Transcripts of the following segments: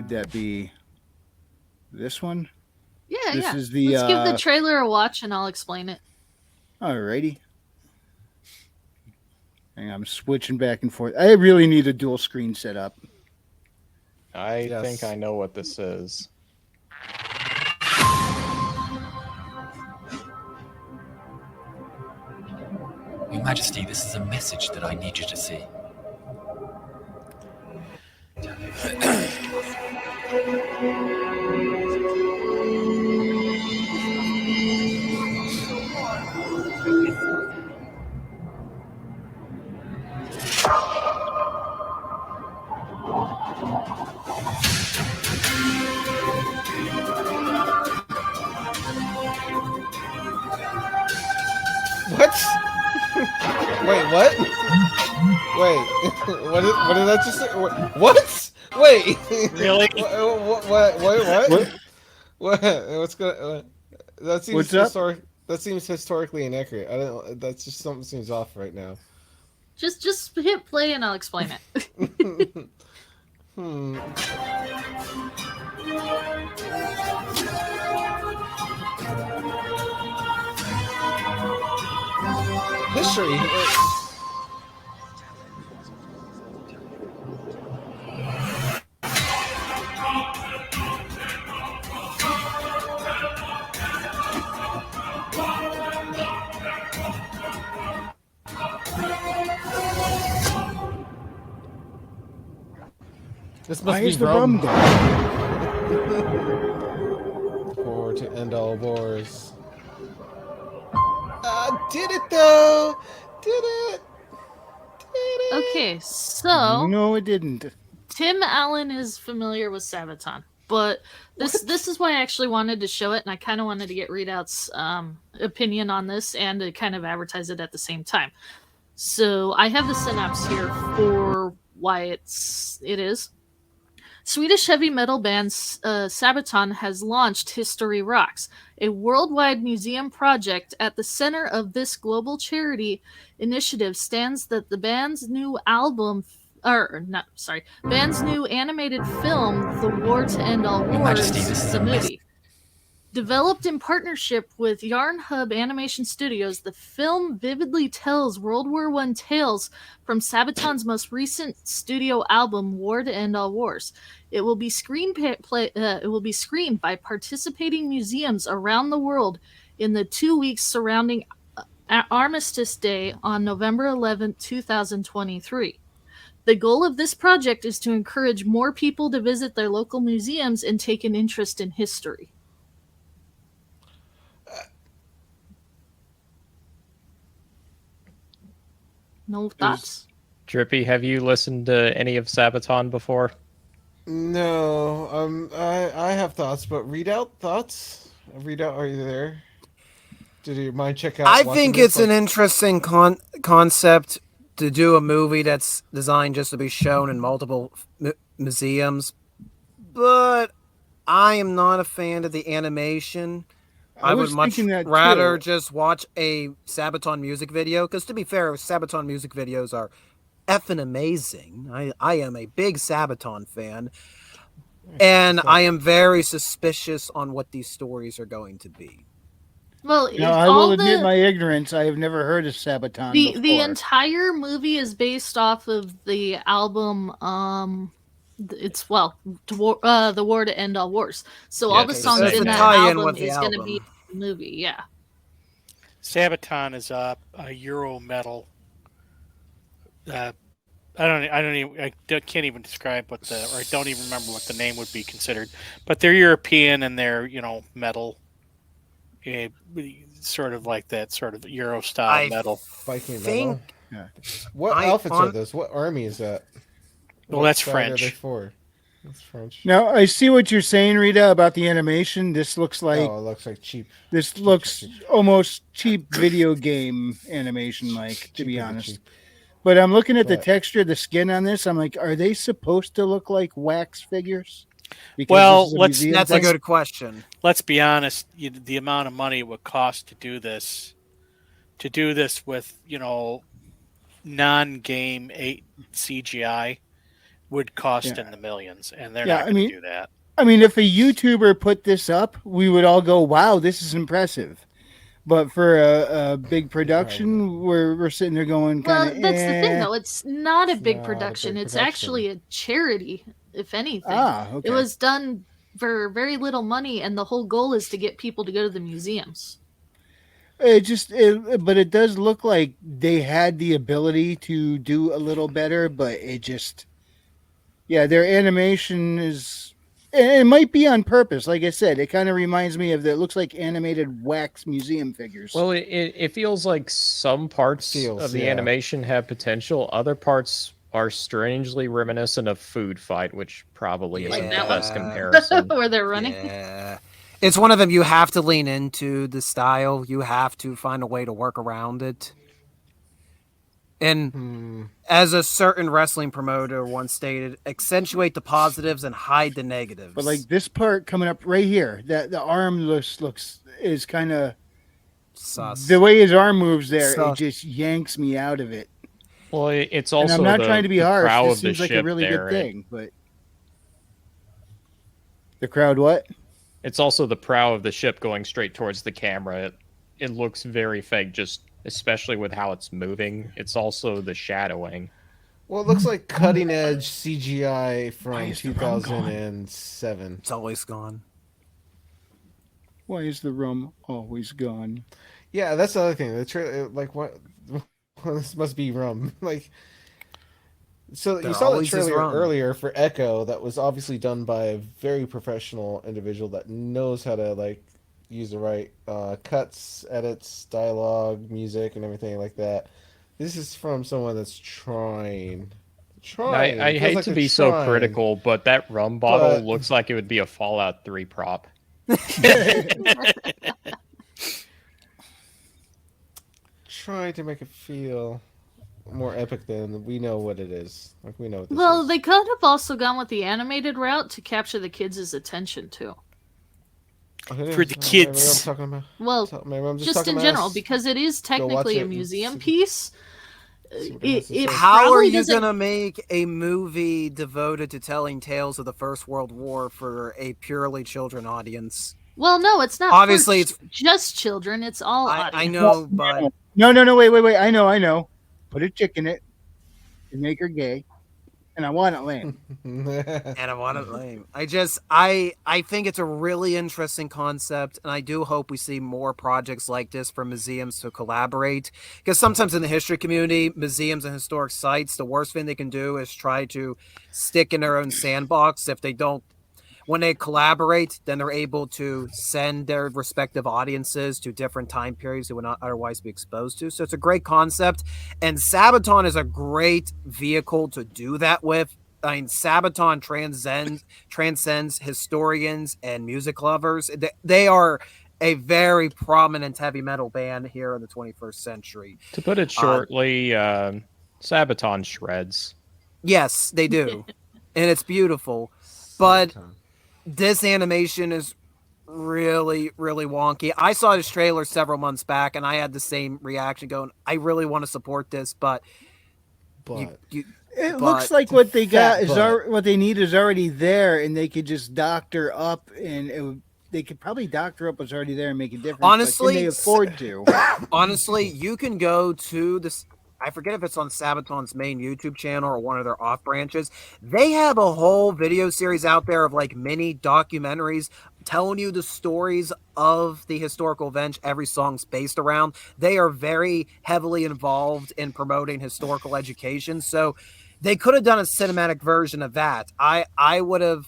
would that be? This one? Yeah, This yeah. is the. Let's give the trailer a watch and I'll explain it. Alrighty. Hang on, I'm switching back and forth. I really need a dual screen set up. I think I know what this is. Your Majesty, this is a message that I need you to see. What? Wait, what? Wait, what did that just say? What? Wait. Really? What? What's going? That seems What's up? That seems historically inaccurate. I don't. That's just something seems off right now. Just hit play and I'll explain it. History. This must Why be is the rum Rome. down? War to end all wars. Did it though? Did it? Okay, so No, it didn't. Tim Allen is familiar with Sabaton, but this is why I actually wanted to show it, and I kind of wanted to get Readout's opinion on this and to kind of advertise it at the same time. So I have the synapse here for why it is. Swedish heavy metal band Sabaton has launched History Rocks, a worldwide museum project. At the center of this global charity initiative stands that the band's new band's new animated film, The War to End All Wars, Majesty, this is the a movie. Developed in partnership with Yarn Hub Animation Studios, the film vividly tells World War I tales from Sabaton's most recent studio album, War to End All Wars. It will be screened by participating museums around the world in the 2 weeks surrounding Armistice Day on November 11, 2023. The goal of this project is to encourage more people to visit their local museums and take an interest in history. No thoughts? Drippy, have you listened to any of Sabaton before? No. I have thoughts, but Readout thoughts. Readout, are you there? Did your mind check out? I think it's an interesting concept to do a movie that's designed just to be shown in multiple museums, but I am not a fan of the animation. I would much rather just watch a Sabaton music video, because to be fair, Sabaton music videos are effing amazing. I am a big Sabaton fan, and I am very suspicious on what these stories are going to be. Well, I will admit my ignorance. I have never heard of Sabaton before. The entire movie is based off of the album. The War to End All Wars. So all the songs in that album is going to be in the movie. Yeah. Sabaton is a Euro metal. I can't even describe I don't even remember what the name would be considered. But they're European and they're metal. Sort of like that sort of Euro style metal. Viking metal. Yeah. What outfits are those? What army is that? Well, that's French. Are they for? That's French. Now I see what you're saying, Rita, about the animation. This looks like it looks like cheap. This looks almost cheap video game animation, to be honest. Cheap. But I'm looking at the texture of the skin on this. I'm like, are they supposed to look like wax figures? Because that's a good question. Let's be honest. The amount of money it would cost to do this with non-game CGI, would cost Yeah. in the millions, and they're Yeah, not I going mean- to do that. I mean, if a YouTuber put this up, we would all go, "Wow, this is impressive." But for a big production, we're sitting there going, kind Well, of, that's the thing, eh. though. It's not a It's big not a production. big It's production. actually a charity, if anything. Ah, okay. It was done for very little money, and the whole goal is to get people to go to the museums. But it does look like they had the ability to do a little better, but it just, yeah, their animation is. It might be on purpose. Like I said, it kind of reminds me of it looks like animated wax museum figures. Well, it feels like some parts of the yeah. animation have potential. Other parts are strangely reminiscent of Food Fight, which probably isn't the that best one. comparison. Where they're running. Yeah. It's one of them you have to lean into the style. You have to find a way to work around it. And as a certain wrestling promoter once stated, accentuate the positives and hide the negatives. But like this part coming up right here, that the arm looks is kind of sus. the way his arm moves there. It Sus. just yanks me out of it. Well, it's And also I'm not the, trying to be the harsh. prow This of the seems like ship a really there. good thing, but the crowd, what? It's also the prow of the ship going straight towards the camera. It looks very fake, just especially with how it's moving. It's also the shadowing. Well, it looks like cutting edge CGI Why from is the rum gone? 2007. It's always gone. Why is the rum always gone? Yeah, that's the other thing. The trailer, like, what? This must be rum. Like, so There you saw the always is trailer rum. earlier for Echo. That was obviously done by a very professional individual that knows how to like use the right cuts, edits, dialogue, music, and everything like that. This is from someone that's trying. I It feels hate like to they're be so trying. critical, but that rum bottle But- looks like it would be a Fallout 3 prop. Trying to make it feel more epic than we know what it is. Like we know what this Well, is. they could have also gone with the animated route to capture the kids' attention, too. Okay, For the maybe kids. I'm talking about. Well, Maybe I'm just talking in about general, us. because it is watch technically it a and museum see- piece. see what it has to say. How are probably you doesn't- gonna make a movie devoted to telling tales of the First World War for a purely children audience? Well, no, it's not. Obviously, for just children. It's all I audience. know, but No, wait. I know. Put a chick in it and make her gay. And I want it lame. and I want it lame. I think it's a really interesting concept, and I do hope we see more projects like this for museums to collaborate. Because sometimes in the history community, museums and historic sites, the worst thing they can do is try to stick in their own sandbox. If they don't, when they collaborate, then they're able to send their respective audiences to different time periods they would not otherwise be exposed to. So it's a great concept, and Sabaton is a great vehicle to do that with. I mean, Sabaton transcends historians and music lovers. They are a very prominent heavy metal band here in the 21st century. To put it shortly, Sabaton shreds. Yes, they do, and it's beautiful. But this animation is really, really wonky. I saw this trailer several months back, and I had the same reaction going, I really want to support this, but It looks like what they got is what they need is already there, and they could just doctor up, and they could probably doctor up what's already there and make it different. Honestly, but can they afford to? Honestly, you can go to this. I forget if it's on Sabaton's main YouTube channel or one of their off branches. They have a whole video series out there of like mini documentaries telling you the stories of the historical event every song's based around. They are very heavily involved in promoting historical education. So they could have done a cinematic version of that. I would have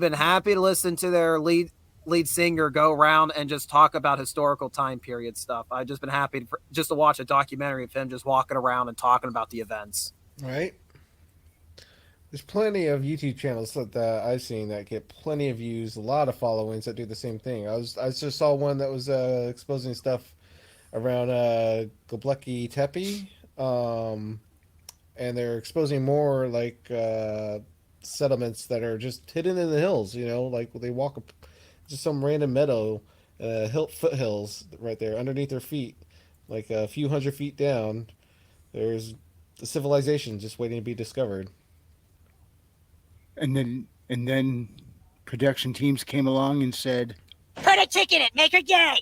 been happy to listen to their lead singer go around and just talk about historical time period stuff. I've just been happy to watch a documentary of him just walking around and talking about the events. Right. There's plenty of YouTube channels that I've seen that get plenty of views, a lot of followings that do the same thing. I just saw one that was exposing stuff around Göbekli Tepe, and they're exposing more like settlements that are just hidden in the hills. You know, like they walk up just some random meadow, foothills right there underneath their feet, like a few 100 feet down. There's the civilization just waiting to be discovered. And then production teams came along and said, Put a chick in it, make her gay.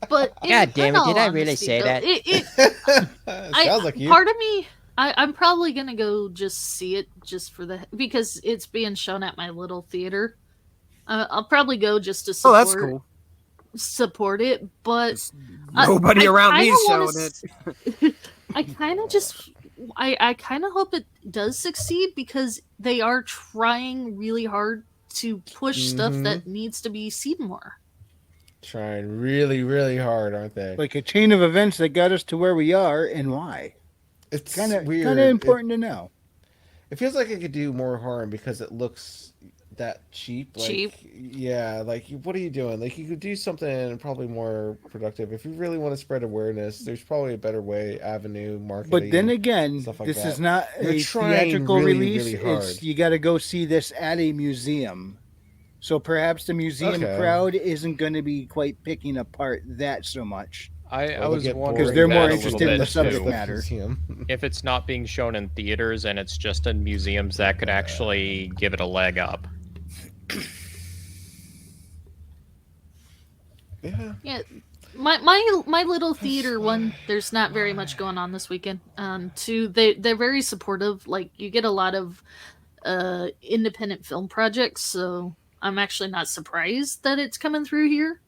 But God damn in it, all did I really honesty, say though, that? Sounds like you. part of me, I'm probably gonna go just see it just for because it's being shown at my little theater. I'll probably go just to Oh, support. that's cool. Support it, but Nobody around me kinda showing wanna it. I kind of just I kind of hope it does succeed because they are trying really hard to push stuff that needs to be seen more. Trying really, really hard, aren't they? like a chain of events that got us to where we are and why. It's Kind of weird. important to know. It feels like it could do more harm because it looks that cheap. Like, Cheap. Yeah, like what are you doing? Like you could do something probably more productive. If you really want to spread awareness, there's probably a better avenue, marketing. But then again, stuff like this that. is not They're a trying theatrical really, release. really hard. You got to go see this at a museum. So perhaps the museum Okay. crowd isn't going to be quite picking apart that so much. I Well, was they'll get wondering Because they're that more a little interested in bit, the subject too. matter. Museum. If it's not being shown in theaters and it's just in museums, that could actually give it a leg up. Yeah. Yeah, my little theater one. There's not very much going on this weekend. Two, they're very supportive. Like you get a lot of independent film projects, so I'm actually not surprised that it's coming through here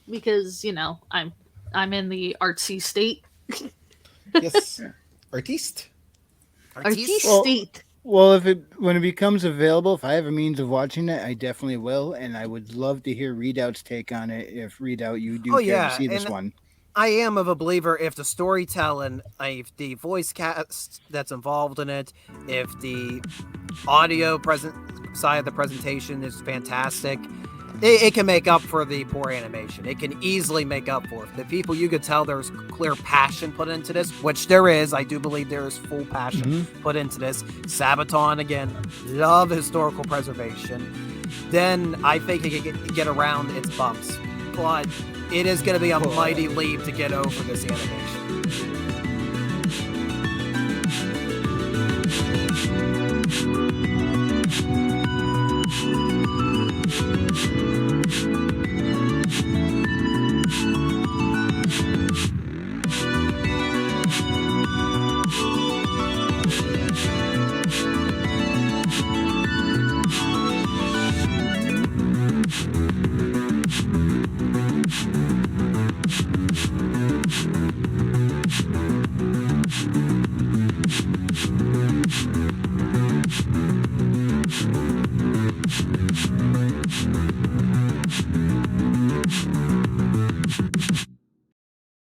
because I'm in the artsy state. Yes. Artiste. Artsy Well- state. Well, when it becomes available, if I have a means of watching it, I definitely will, and I would love to hear Readout's take on it. If Readout, you do Oh, care yeah, to see this and- one, I am of a believer if the storytelling, if the voice cast that's involved in it, if the audio side of the presentation is fantastic, it can make up for the poor animation. It can easily make up for it. The people, you could tell there's clear passion put into this, which there is. I do believe there is full passion put into this. Sabaton, again, love historical preservation. Then I think it can get around its bumps. But it is going to be a mighty leap to get over this animation.